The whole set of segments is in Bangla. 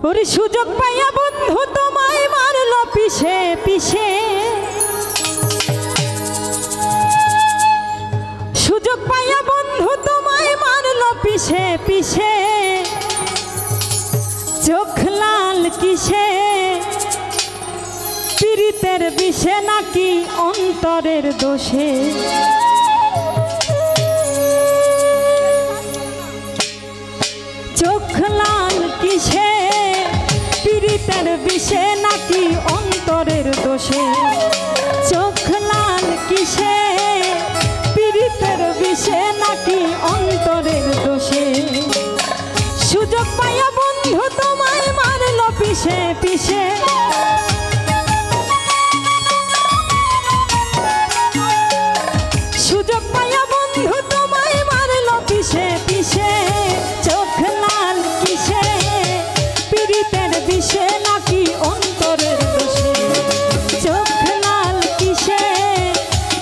ওরে সুযোগ পাইয়া বন্ধু তোমায় মারলো পিছে পিছে, সুযোগ পাইয়া বন্ধু তোমায় মারলো পিছে পিছে, চোখ লাল কিসে পীড়িতের বিষে নাকি অন্তরের দোষে, চোখ লাল কিসে পীড়িতের বিষে নাকি অন্তরের দোষে, চোখ লাল কিসে পীড়িতের বিষে নাকি অন্তরের দোষে, সুযোগ পাইয়া বন্ধু তোমায় মারলো পিছে পিছে, সুযোগ পাইয়া বন্ধু তোমায় মারলো পিছে পিছে, চোখ লাল কিসে পীড়িতের বিষে নাকি অন্তরের দোষে, চোখ লাল কিসে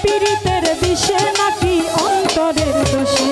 পীড়িতের বিষে নাকি অন্তরের দোষে।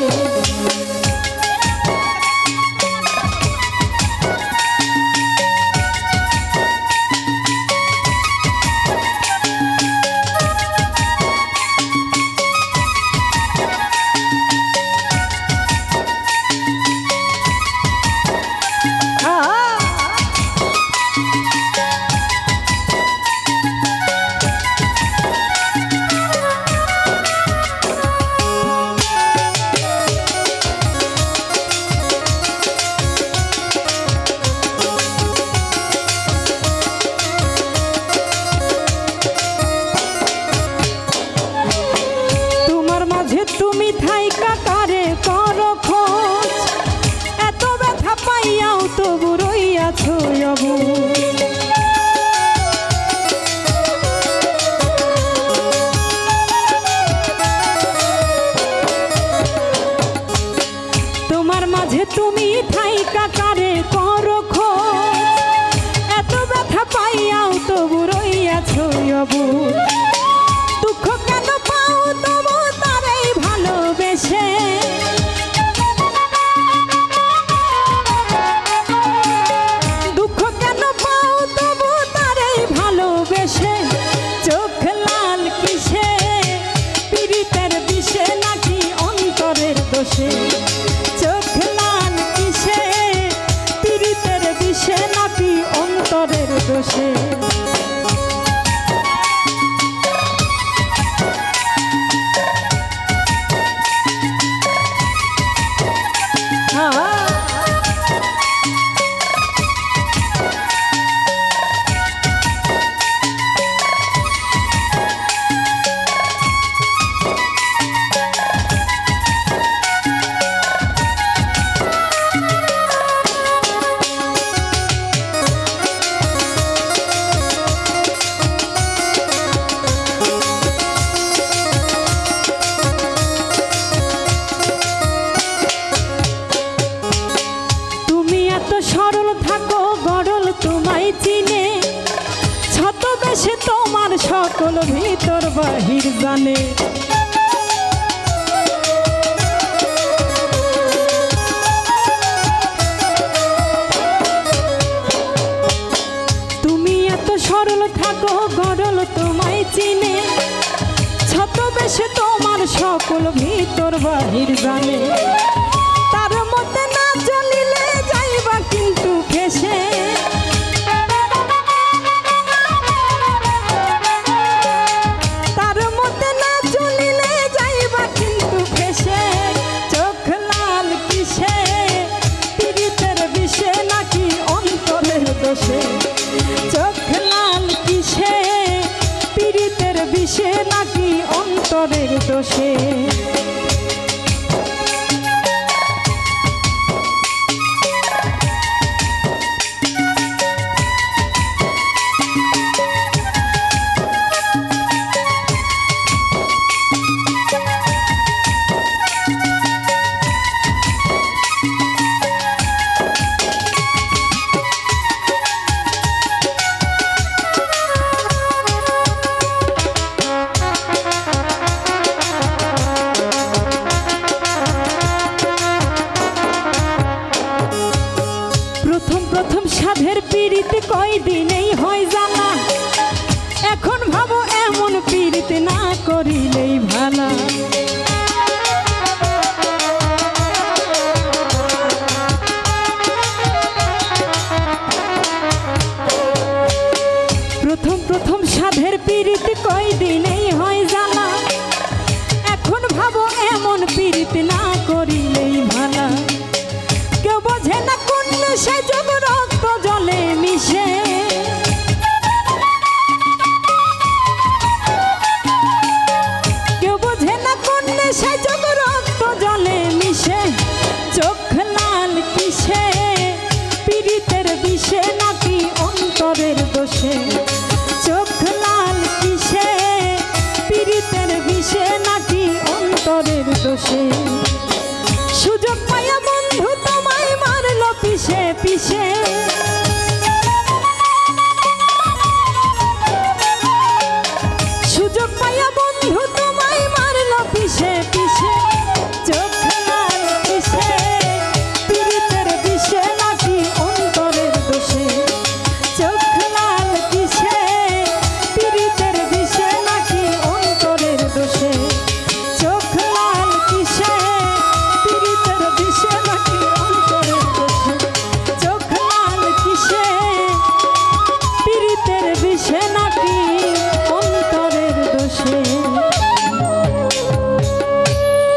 তুমি থাইকা কারে করো খোঁজ, এত ব্যথা পাইয়াও তবু রইয়াছো অবুঝ, তোমার মাঝে তুমি থাইকা কারে করো খোঁজ, এত ব্যথা পাইয়াও তবু রইয়াছো অবুঝ, দুঃখ কেন পাও তবু তারাই ভালোবেসে, দুঃখ কেন পাও তবু তারাই ভালোবেসে, চোখ লাল কিসে পীড়িতের বিষে নাকি অন্তরের দোষে, চোখ লাল কিসে পীড়িতের বিষে নাকি অন্তরের দোষে। সরল থাকো গরল তোমায় চিনে, ছদ্মবেশে তোমার সকল ভিতর বাহির জানে, তুমি এত সরল থাকো গরল তোমায় চিনে, ছদ্মবেশে তোমার সকল ভিতর বাহির জানে, তার মধ্যে না চলিলে যাইবা কিন্তু ফেসে, তার মধ্যে না চলিলে যাইবা কিন্তু ফেসে, চোখ লাল কিসে পীড়িতের বিষে নাকি অন্তরের দোষে, চোখ লাল কিসে পীড়িতের বিষে নাকি অন্তরের দোষে। প্রথম সাধের পীড়িত কয়দিনেই হয় জানা, এখন ভাবো এমন পীড়িত না করিলেই ভালা। প্রথম প্রথম সাধের পীড়িত কয়দিনেই হয় জানা, এখন ভাবো এমন পীড়িত না করিলেই ভালা। কেউ বোঝে না কোন সে যোগ রক্ত জলে মিশে, কেউ বোঝে না কোন সে যোগ রক্ত জলে মিশে। চোখ লাল কিসে পীড়িতের বিষে নাকি অন্তরের দোষে, চোখ লাল কিসে পীড়িতের বিষে নাকি অন্তরের দোষে। সুযোগ পাইয়া বন্ধু তোমায় মারলো পিছে পিছে,